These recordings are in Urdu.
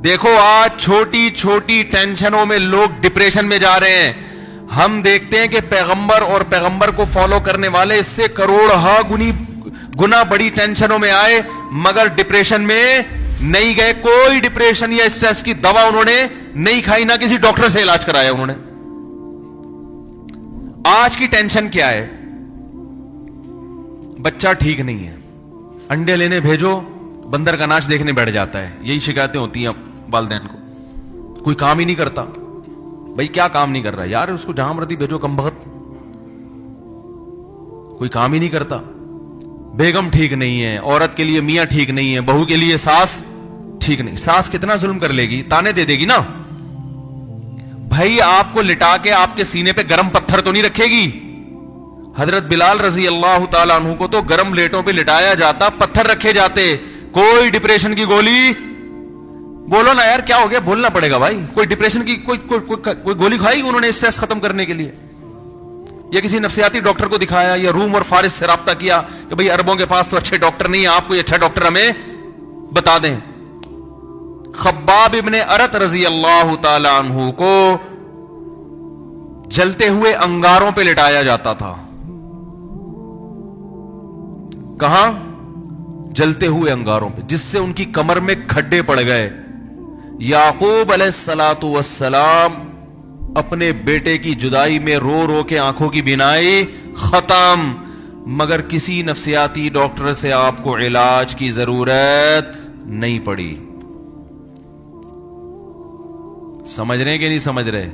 دیکھو آج چھوٹی چھوٹی ٹینشنوں میں لوگ ڈپریشن میں جا رہے ہیں. ہم دیکھتے ہیں کہ پیغمبر اور پیغمبر کو فالو کرنے والے اس سے کروڑ گنا بڑی ٹینشنوں میں آئے مگر ڈپریشن میں نہیں گئے. کوئی ڈپریشن یا اسٹریس کی دوا انہوں نے نہیں کھائی, نہ کسی ڈاکٹر سے علاج کرایا انہوں نے. آج کی ٹینشن کیا ہے؟ بچہ ٹھیک نہیں ہے, انڈے لینے بھیجو بندر کا ناچ دیکھنے بیٹھ جاتا ہے. یہی شکایتیں ہوتی ہیں والدین کو. کوئی کام ہی نہیں کرتا. بھائی کیا کام نہیں کر رہا یار؟ اس کو جہاں مرضی بھیجو کم بخت, کوئی کام ہی نہیں کرتا. بیگم ٹھیک نہیں ہے, عورت کے لیے میاں ٹھیک نہیں ہے, بہو کے لیے ساس ٹھیک نہیں. ساس کتنا ظلم کر لے گی, تانے دے دے گی نا. بھائی آپ کو لٹا کے آپ کے سینے پہ گرم پتھر تو نہیں رکھے گی. حضرت بلال رضی اللہ تعالیٰ عنہ کو تو گرم لیٹوں پہ لٹایا جاتا, پتھر رکھے جاتے. کوئی ڈپریشن کی گولی, بولو نا یار کیا ہو گیا, بولنا پڑے گا بھائی. کوئی ڈپریشن کی کوئی گولی کھائی انہوں نے اسٹریس ختم کرنے کے لیے؟ یا کسی نفسیاتی ڈاکٹر کو دکھایا یا روم اور فارس سے رابطہ کیا کہ بھئی عربوں کے پاس تو اچھے ڈاکٹر نہیں ہیں, آپ کوئی اچھا ڈاکٹر ہمیں بتا دیں. خباب ابن ارت رضی اللہ تعالی عنہ کو جلتے ہوئے انگاروں پہ لٹایا جاتا تھا. کہاں؟ جلتے ہوئے انگاروں پہ, جس سے ان کی کمر میں کھڈے پڑ گئے. یعقوب علیہ الصلوۃ والسلام اپنے بیٹے کی جدائی میں رو رو کے آنکھوں کی بینائی ختم, مگر کسی نفسیاتی ڈاکٹر سے آپ کو علاج کی ضرورت نہیں پڑی. سمجھ رہے کہ نہیں سمجھ رہے؟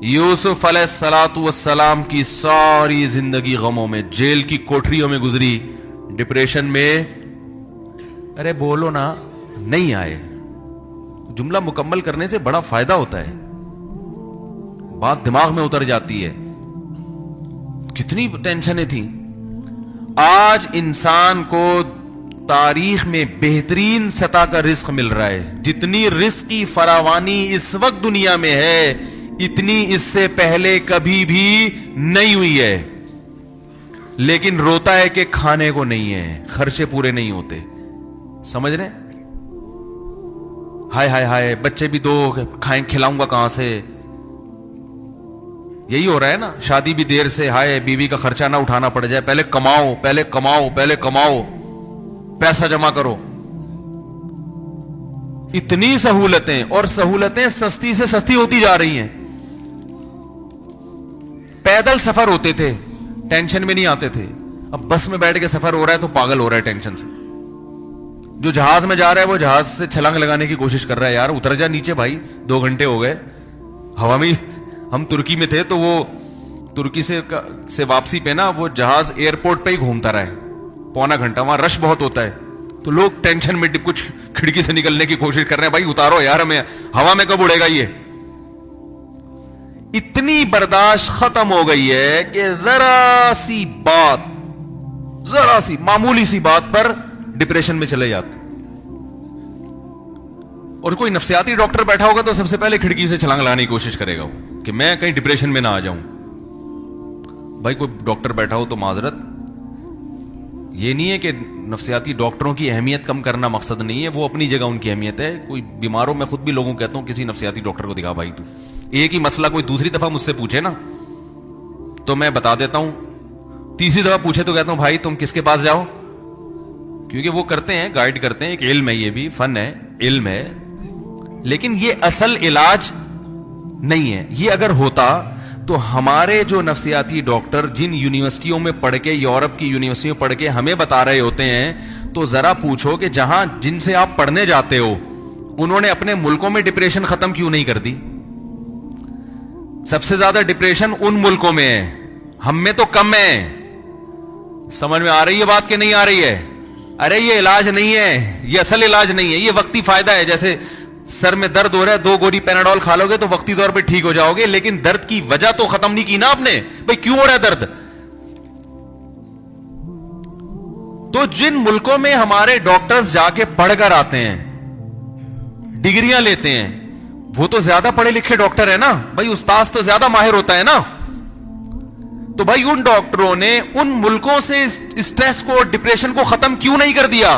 یوسف علیہ الصلوۃ والسلام کی ساری زندگی غموں میں, جیل کی کوٹریوں میں گزری, ڈپریشن میں. ارے بولو نا, نہیں آئے. جملہ مکمل کرنے سے بڑا فائدہ ہوتا ہے, بات دماغ میں اتر جاتی ہے. کتنی ٹینشنیں تھیں. آج انسان کو تاریخ میں بہترین سطح کا رزق مل رہا ہے. جتنی رزق کی فراوانی اس وقت دنیا میں ہے اتنی اس سے پہلے کبھی بھی نہیں ہوئی ہے. لیکن روتا ہے کہ کھانے کو نہیں ہے, خرچے پورے نہیں ہوتے. سمجھ رہے؟ ہائے ہائے ہائے, بچے بھی دو, کھائیں کھلاؤں گا کہاں سے؟ یہی ہو رہا ہے نا. شادی بھی دیر سے, ہائے بیوی کا خرچہ نہ اٹھانا پڑ جائے, پہلے کماؤ پہلے کماؤ پہلے کماؤ, پیسہ جمع کرو. اتنی سہولتیں, اور سہولتیں سستی سے سستی ہوتی جا رہی ہیں. پیدل سفر ہوتے تھے, ٹینشن میں نہیں آتے تھے. اب بس میں بیٹھ کے سفر ہو رہا ہے تو پاگل ہو رہا ہے ٹینشن سے. جو جہاز میں جا رہا ہے وہ جہاز سے چھلانگ لگانے کی کوشش کر رہا ہے, یار اتر جا نیچے بھائی, 2 گھنٹے ہو گئے ہوا میں. ہم ترکی میں تھے تو وہ ترکی سے واپسی پہ نا وہ جہاز ایئرپورٹ پہ ہی گھومتا رہا ہے 1.25 گھنٹہ. وہاں رش بہت ہوتا ہے تو لوگ ٹینشن میں کچھ کھڑکی سے نکلنے کی کوشش کر رہے ہیں, بھائی اتارو یار ہمیں, ہوا میں کب اڑے گا یہ. اتنی برداشت ختم ہو گئی ہے کہ ذرا سی معمولی سی بات پر ڈپریشن میں چلے جاتے. اور کوئی نفسیاتی ڈاکٹر بیٹھا ہوگا تو سب سے پہلے کھڑکی سے چھلانگ لگانے کی کوشش کرے گا وہ کہ میں کہیں ڈپریشن میں نہ آ جاؤں. بھائی کوئی ڈاکٹر بیٹھا ہو تو معذرت, یہ نہیں ہے کہ نفسیاتی ڈاکٹروں کی اہمیت کم کرنا مقصد نہیں ہے, وہ اپنی جگہ ان کی اہمیت ہے. کوئی بیماروں میں خود بھی لوگوں کو کہتا ہوں کسی نفسیاتی ڈاکٹر کو دکھا بھائی. تو ایک ہی مسئلہ کوئی دوسری دفعہ مجھ سے پوچھے نا تو میں بتا دیتا ہوں, تیسری دفعہ پوچھے تو کہتا ہوں بھائی تم کس کے پاس جاؤ, کیونکہ وہ کرتے ہیں, گائیڈ کرتے ہیں. ایک علم ہے, یہ بھی فن ہے, علم ہے, لیکن یہ اصل علاج نہیں ہے. یہ اگر ہوتا تو ہمارے جو نفسیاتی ڈاکٹر جن یونیورسٹیوں میں پڑھ کے, یورپ کی یونیورسٹیوں میں پڑھ کے ہمیں بتا رہے ہوتے ہیں, تو ذرا پوچھو کہ جہاں جن سے آپ پڑھنے جاتے ہو انہوں نے اپنے ملکوں میں ڈپریشن ختم کیوں نہیں کر دی؟ سب سے زیادہ ڈپریشن ان ملکوں میں ہے, ہم میں تو کم ہے. سمجھ میں آ رہی ہے بات کہ نہیں آ رہی ہے؟ ارے یہ علاج نہیں ہے, یہ اصل علاج نہیں ہے, یہ وقتی فائدہ ہے. جیسے سر میں درد ہو رہا ہے, 2 گولی پیناڈول کھا لو گے تو وقتی طور پہ ٹھیک ہو جاؤ گے, لیکن درد کی وجہ تو ختم نہیں کی نا آپ نے. بھائی کیوں ہو رہا ہے درد؟ تو جن ملکوں میں ہمارے ڈاکٹرز جا کے پڑھ کر آتے ہیں, ڈگریاں لیتے ہیں, وہ تو زیادہ پڑھے لکھے ڈاکٹر ہیں نا بھائی, استاذ تو زیادہ ماہر ہوتا ہے نا. تو بھائی ان ڈاکٹروں نے ان ملکوں سے اسٹریس کو, ڈپریشن کو ختم کیوں نہیں کر دیا؟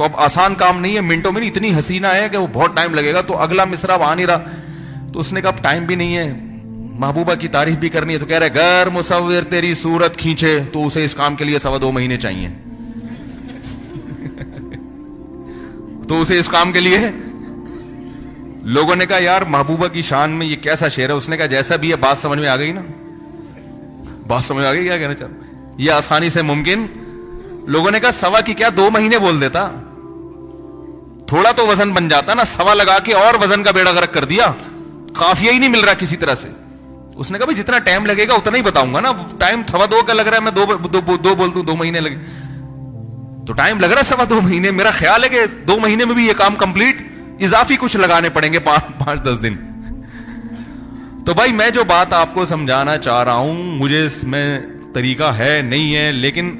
تو اب آسان کام نہیں ہے, منٹوں میں نہیں, اتنی حسینہ ہے کہ وہ بہت ٹائم لگے گا. تو اگلا مصرع اب آ نہیں رہا, تو اس نے کہا اب ٹائم بھی نہیں ہے, محبوبہ کی تعریف بھی کرنی ہے. تو کہہ رہے گر مصور تیری صورت کھینچے, تو اسے اس کام کے لیے 2.25 مہینے چاہیے. تو اسے اس کام کے لیے لوگوں نے کہا یار محبوبہ کی شان میں یہ کیسا شعر ہے. اس نے کہا جیسا بھی ہے بات سمجھ میں آ گئی نا, بات سمجھ آ گئی کیا کہنا چاہتا, یہ آسانی سے ممکن. لوگوں نے کہا 1.25 کی کیا 2 مہینے بول دیتا, تھوڑا تو وزن بن جاتا نا, 1.25 لگا کے اور وزن کا بیڑا غرق کر دیا, قافیہ ہی نہیں مل رہا کسی طرح سے. اس نے کہا بھائی جتنا ٹائم لگے گا اتنا ہی بتاؤں گا نا, ٹائم 2.25 کا لگ رہا ہے, میں دو بول دوں 2 مہینے لگے, تو ٹائم لگ رہا ہے 2.25 مہینے. میرا خیال ہے کہ 2 مہینے میں بھی یہ کام کمپلیٹ, اضافی کچھ لگانے پڑیں گے 5-10 دن. تو بھائی میں جو بات آپ کو سمجھانا چاہ رہا ہوں, مجھے اس میں طریقہ ہے نہیں ہے, لیکن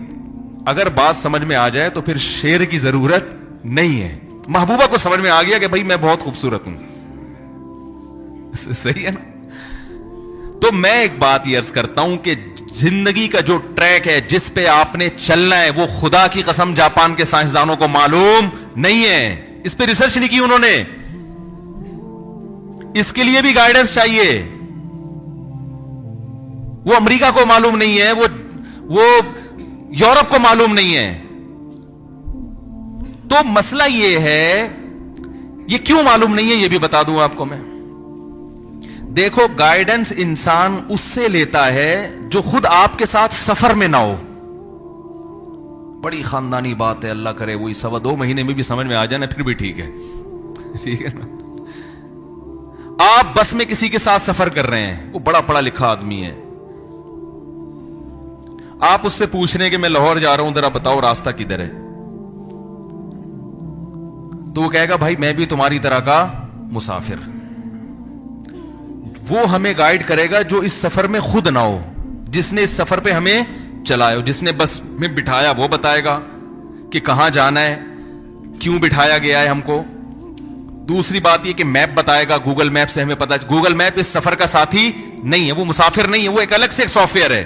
اگر بات سمجھ میں آ جائے تو پھر شعر کی ضرورت نہیں ہے. محبوبہ کو سمجھ میں آ گیا کہ بھائی میں بہت خوبصورت ہوں, صحیح ہے نا. تو میں ایک بات یہ عرض کرتا ہوں کہ زندگی کا جو ٹریک ہے جس پہ آپ نے چلنا ہے, وہ خدا کی قسم جاپان کے سائنسدانوں کو معلوم نہیں ہے. اس پہ ریسرچ نہیں کی انہوں نے, اس کے لیے بھی گائیڈنس چاہیے. وہ امریکہ کو معلوم نہیں ہے, وہ یورپ کو معلوم نہیں ہے. تو مسئلہ یہ ہے, یہ کیوں معلوم نہیں ہے یہ بھی بتا دوں آپ کو میں. دیکھو گائیڈنس انسان اس سے لیتا ہے جو خود آپ کے ساتھ سفر میں نہ ہو. بڑی خاندانی بات ہے, اللہ کرے وہی 2.25 مہینے میں بھی سمجھ میں آ جائے نا, پھر بھی ٹھیک ہے, ٹھیک ہے نا. آپ بس میں کسی کے ساتھ سفر کر رہے ہیں, وہ بڑا پڑھا لکھا آدمی ہے, آپ اس سے پوچھ رہے ہیں کہ میں لاہور جا رہا ہوں, ذرا بتاؤ راستہ کدھر ہے. تو وہ کہے گا بھائی میں بھی تمہاری طرح کا مسافر. وہ ہمیں گائیڈ کرے گا جو اس سفر میں خود نہ ہو, جس نے اس سفر پہ ہمیں چلایا ہو, جس نے بس میں بٹھایا وہ بتائے گا کہ کہاں جانا ہے, کیوں بٹھایا گیا ہے ہم کو. دوسری بات یہ کہ میپ بتائے گا, گوگل میپ سے ہمیں پتا, گوگل میپ اس سفر کا ساتھی نہیں ہے, وہ مسافر نہیں ہے, وہ ایک الگ سے ایک سافٹ ویئر ہے.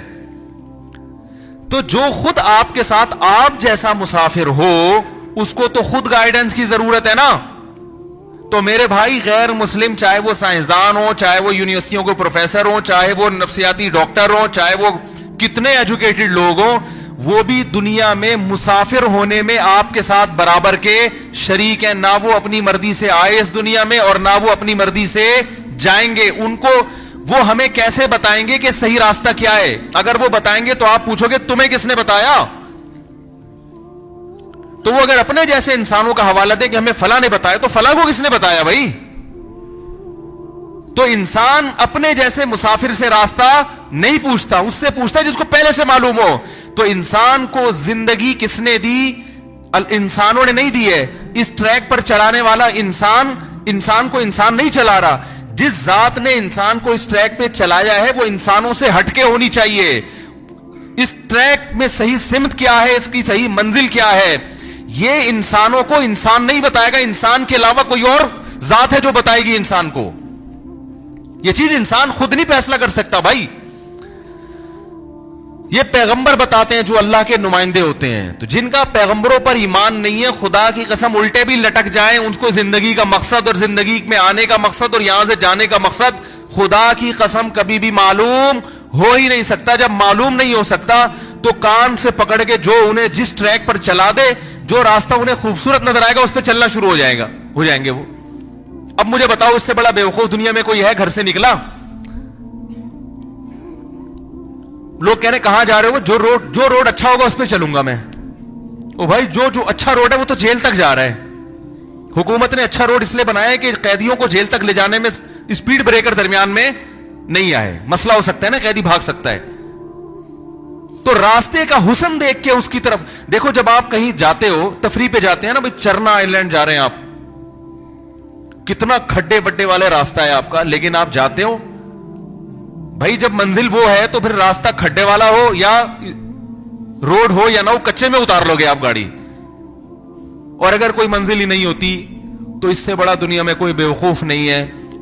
تو جو خود آپ کے ساتھ آپ جیسا مسافر ہو اس کو تو خود گائیڈنس کی ضرورت ہے نا. تو میرے بھائی غیر مسلم, چاہے وہ سائنسدان ہو, چاہے وہ یونیورسٹیوں کے پروفیسر ہوں, چاہے وہ نفسیاتی ڈاکٹر ہوں, چاہے وہ کتنے ایجوکیٹڈ لوگ ہوں, وہ بھی دنیا میں مسافر ہونے میں آپ کے ساتھ برابر کے شریک ہیں. نہ وہ اپنی مرضی سے آئے اس دنیا میں اور نہ وہ اپنی مرضی سے جائیں گے. ان کو وہ ہمیں کیسے بتائیں گے کہ صحیح راستہ کیا ہے؟ اگر وہ بتائیں گے تو آپ پوچھو گے تمہیں کس نے بتایا؟ تو وہ اگر اپنے جیسے انسانوں کا حوالہ دے کہ ہمیں فلاں نے بتایا, تو فلاں کو کس نے بتایا بھائی؟ تو انسان اپنے جیسے مسافر سے راستہ نہیں پوچھتا, اس سے پوچھتا ہے جس کو پہلے سے معلوم ہو. تو انسان کو زندگی کس نے دی؟ انسانوں نے نہیں دی ہے. اس ٹریک پر چلانے والا انسان کو انسان نہیں چلا رہا. جس ذات نے انسان کو اس ٹریک پہ چلایا ہے وہ انسانوں سے ہٹ کے ہونی چاہیے. اس ٹریک میں صحیح سمت کیا ہے, اس کی صحیح منزل کیا ہے, یہ انسانوں کو انسان نہیں بتائے گا. انسان کے علاوہ کوئی اور ذات ہے جو بتائے گی انسان کو. یہ چیز انسان خود نہیں فیصلہ کر سکتا بھائی. یہ پیغمبر بتاتے ہیں جو اللہ کے نمائندے ہوتے ہیں. تو جن کا پیغمبروں پر ایمان نہیں ہے, خدا کی قسم الٹے بھی لٹک جائیں, ان کو زندگی کا مقصد اور زندگی میں آنے کا مقصد اور یہاں سے جانے کا مقصد خدا کی قسم کبھی بھی معلوم ہو ہی نہیں سکتا. جب معلوم نہیں ہو سکتا تو کان سے پکڑ کے جو انہیں جس ٹریک پر چلا دے, جو راستہ انہیں خوبصورت نظر آئے گا اس پہ چلنا شروع ہو جائیں گے وہ. اب مجھے بتاؤ اس سے بڑا بیوقوف دنیا میں کوئی ہے؟ گھر سے نکلا, لوگ کہہ رہے کہاں جا رہے ہو؟ جو روڈ اچھا ہوگا اس پہ چلوں گا میں. او بھائی جو اچھا روڈ ہے وہ تو جیل تک جا رہا ہے. حکومت نے اچھا روڈ اس لیے بنایا ہے کہ قیدیوں کو جیل تک لے جانے میں اسپیڈ بریکر درمیان میں نہیں آئے. مسئلہ ہو سکتا ہے نا, قیدی بھاگ سکتا ہے. تو راستے کا حسن دیکھ کے اس کی طرف دیکھو. جب آپ کہیں جاتے ہو, تفریح پہ جاتے ہیں نا, بھائی چرنا آئی لینڈ جا رہے ہیں آپ, کتنا کھڈے بڈے والے راستہ ہے آپ کا, لیکن آپ جاتے ہو بھائی. جب منزل وہ ہے تو پھر راستہ کھڈے والا ہو یا روڈ ہو یا نہ ہو, کچے میں اتار لو گے آپ گاڑی. اور اگر کوئی منزل ہی نہیں ہوتی تو اس سے بڑا دنیا میں کوئی بیوقوف نہیں ہے.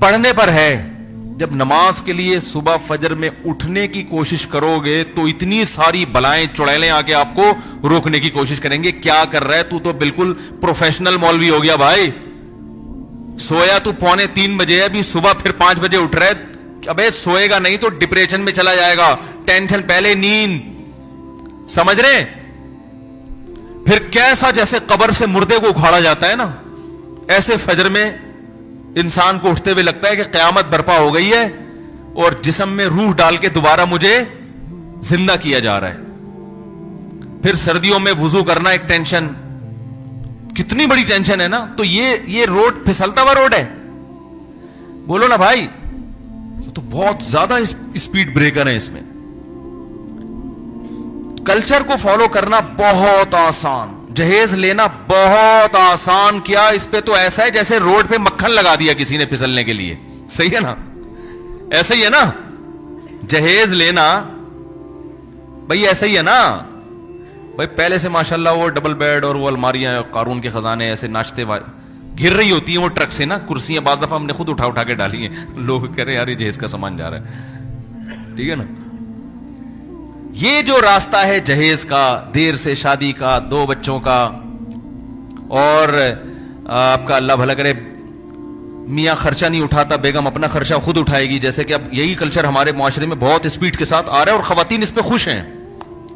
پڑھنے پر ہے. جب نماز کے لیے صبح فجر میں اٹھنے کی کوشش کرو گے تو اتنی ساری بلائیں چڑیلیں آ کے آپ کو روکنے کی کوشش کریں گے. کیا کر رہا ہے تو بالکل پروفیشنل مولوی ہو گیا بھائی. سویا تو 2:45 بجے ابھی صبح پھر 5 بجے اٹھ رہا ہے. ابے سوئے گا نہیں تو ڈپریشن میں چلا جائے گا. ٹینشن پہلے نیند, سمجھ رہے؟ پھر کیسا جیسے قبر سے مردے کو اکھاڑا جاتا ہے نا, ایسے فجر میں انسان کو اٹھتے ہوئے لگتا ہے کہ قیامت برپا ہو گئی ہے اور جسم میں روح ڈال کے دوبارہ مجھے زندہ کیا جا رہا ہے. پھر سردیوں میں وضو کرنا ایک ٹینشن, کتنی بڑی ٹینشن ہے نا. تو یہ روڈ پھسلتا ہوا روڈ ہے, بولو نا بھائی, تو بہت زیادہ اسپیڈ بریکر ہیں اس میں. کلچر کو فالو کرنا بہت آسان, جہیز لینا بہت آسان. کیا اس پہ تو ایسا ہے جیسے روڈ پہ مکھن لگا دیا کسی نے پھسلنے کے لیے, صحیح ہے نا؟ ایسا ہی ہے نا جہیز لینا بھائی, ایسا ہی ہے نا بھائی. پہلے سے ماشاءاللہ وہ ڈبل بیڈ اور وہ الماریاں قارون کے خزانے ایسے ناچتے گر رہی ہوتی ہیں وہ ٹرک سے نا. کرسیاں بعض دفعہ ہم نے خود اٹھا کے ڈالی ہیں, لوگ کہہ رہے ہیں یار یہ جہیز کا سامان جا رہا ہے, ٹھیک ہے نا. یہ جو راستہ ہے جہیز کا, دیر سے شادی کا, 2 بچوں کا, اور آپ کا اللہ بھلا کرے میاں خرچہ نہیں اٹھاتا, بیگم اپنا خرچہ خود اٹھائے گی. جیسے کہ اب یہی کلچر ہمارے معاشرے میں بہت اسپیڈ کے ساتھ آ رہا ہے اور خواتین اس پہ خوش ہیں.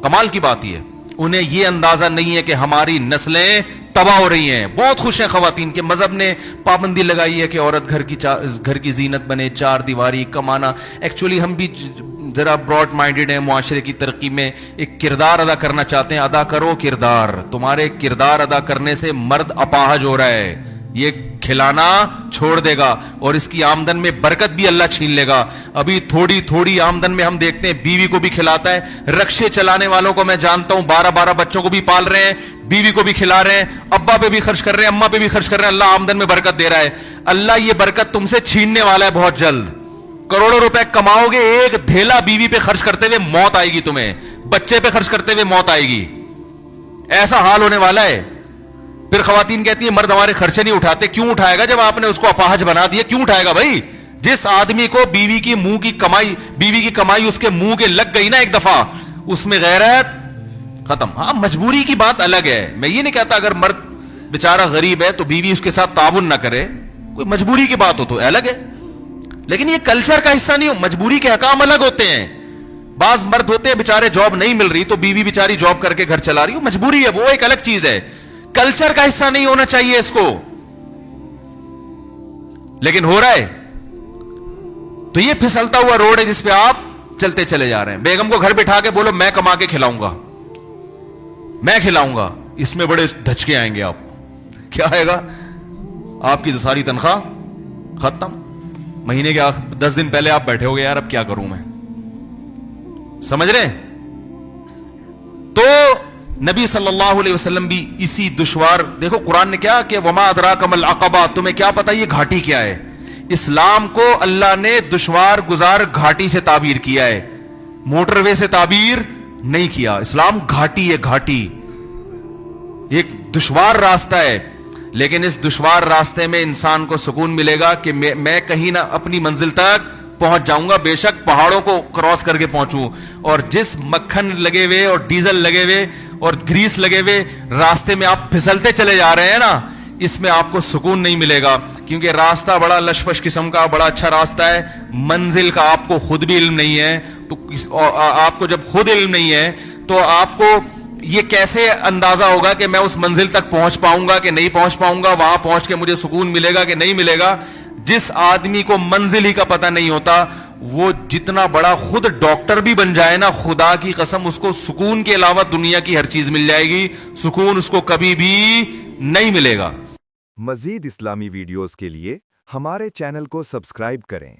کمال کی بات یہ, انہیں یہ اندازہ نہیں ہے کہ ہماری نسلیں تباہ ہو رہی ہیں. بہت خوش ہیں خواتین کے مذہب نے پابندی لگائی ہے کہ عورت گھر کی زینت بنے, 4 دیواری کمانا. ایکچولی ہم بھی ذرا براڈ مائنڈیڈ ہیں, معاشرے کی ترقی میں ایک کردار ادا کرنا چاہتے ہیں. ادا کرو کردار, تمہارے کردار ادا کرنے سے مرد اپاہج ہو رہا ہے. یہ کھلانا چھوڑ دے گا اور اس کی آمدن میں برکت بھی اللہ چھین لے گا. ابھی تھوڑی تھوڑی آمدن میں ہم دیکھتے ہیں بیوی کو بھی کھلاتا ہے. رکشے چلانے والوں کو میں جانتا ہوں 12 بچوں کو بھی پال رہے ہیں, بیوی کو بھی کھلا رہے ہیں, ابا پہ بھی خرچ کر رہے ہیں, اماں پہ بھی خرچ کر رہے ہیں. اللہ آمدن میں برکت دے رہا ہے. اللہ یہ برکت تم سے چھیننے والا ہے بہت جلد. کروڑوں روپے کماؤ گے, ایک دھیلا بیوی پہ خرچ کرتے ہوئے موت آئے گی تمہیں, بچے پہ خرچ کرتے ہوئے موت آئے گی. ایسا حال ہونے والا ہے. پھر خواتین کہتی ہیں مرد ہمارے خرچے نہیں اٹھاتے. کیوں اٹھائے گا جب آپ نے اس کو اپاہج بنا دیا؟ کیوں اٹھائے گا بھائی؟ جس آدمی کو بیوی کی کمائی اس کے منہ کے لگ گئی نا ایک دفعہ, اس میں غیرت ختم. ہاں مجبوری کی بات الگ ہے, میں یہ نہیں کہتا اگر مرد بیچارہ غریب ہے تو بیوی اس کے ساتھ تعاون نہ کرے, کوئی مجبوری کی بات ہو تو الگ ہے, لیکن یہ کلچر کا حصہ نہیں ہو. مجبوری کے حکام الگ ہوتے ہیں. بعض مرد ہوتے ہیں بیچارے جاب نہیں مل رہی تو بیوی بیچاری جاب کر کے گھر چلا رہی ہو, مجبوری ہے, وہ ایک الگ چیز ہے. کلچر کا حصہ نہیں ہونا چاہیے اس کو, لیکن ہو رہا ہے. تو یہ پھسلتا ہوا روڈ ہے جس پہ آپ چلتے چلے جا رہے ہیں. بیگم کو گھر بٹھا کے بولو میں کما کے کھلاؤں گا, میں کھلاؤں گا, اس میں بڑے دھچکے آئیں گے آپ کو. کیا آئے گا؟ آپ کی ساری تنخواہ ختم. مہینے کے 10 دن پہلے آپ بیٹھے ہو گے یار اب کیا کروں میں, سمجھ رہے ہیں؟ تو نبی صلی اللہ علیہ وسلم بھی اسی دشوار, دیکھو قرآن نے کیا کہ وما ادراک ما العقبہ, تمہیں کیا پتا یہ گھاٹی کیا ہے. اسلام کو اللہ نے دشوار گزار گھاٹی سے تعبیر کیا ہے, موٹر وے سے تعبیر نہیں کیا. اسلام گھاٹی ہے, گھاٹی ایک دشوار راستہ ہے. لیکن اس دشوار راستے میں انسان کو سکون ملے گا کہ میں کہیں نہ اپنی منزل تک پہنچ جاؤں گا, بے شک پہاڑوں کو کراس کر کے پہنچوں. اور جس مکھن لگے ہوئے اور ڈیزل لگے ہوئے اور گریس لگے ہوئے راستے میں آپ پھسلتے چلے جا رہے ہیں نا, اس میں آپ کو سکون نہیں ملے گا, کیونکہ راستہ بڑا لشپش قسم کا, بڑا اچھا راستہ ہے. منزل کا آپ کو خود بھی علم نہیں ہے, تو آپ کو جب خود علم نہیں ہے تو آپ کو یہ کیسے اندازہ ہوگا کہ میں اس منزل تک پہنچ پاؤں گا کہ نہیں پہنچ پاؤں گا, وہاں پہنچ کے مجھے سکون ملے گا کہ نہیں ملے گا. جس آدمی کو منزل ہی کا پتہ نہیں ہوتا, وہ جتنا بڑا خود ڈاکٹر بھی بن جائے نا, خدا کی قسم اس کو سکون کے علاوہ دنیا کی ہر چیز مل جائے گی, سکون اس کو کبھی بھی نہیں ملے گا. مزید اسلامی ویڈیوز کے لیے ہمارے چینل کو سبسکرائب کریں.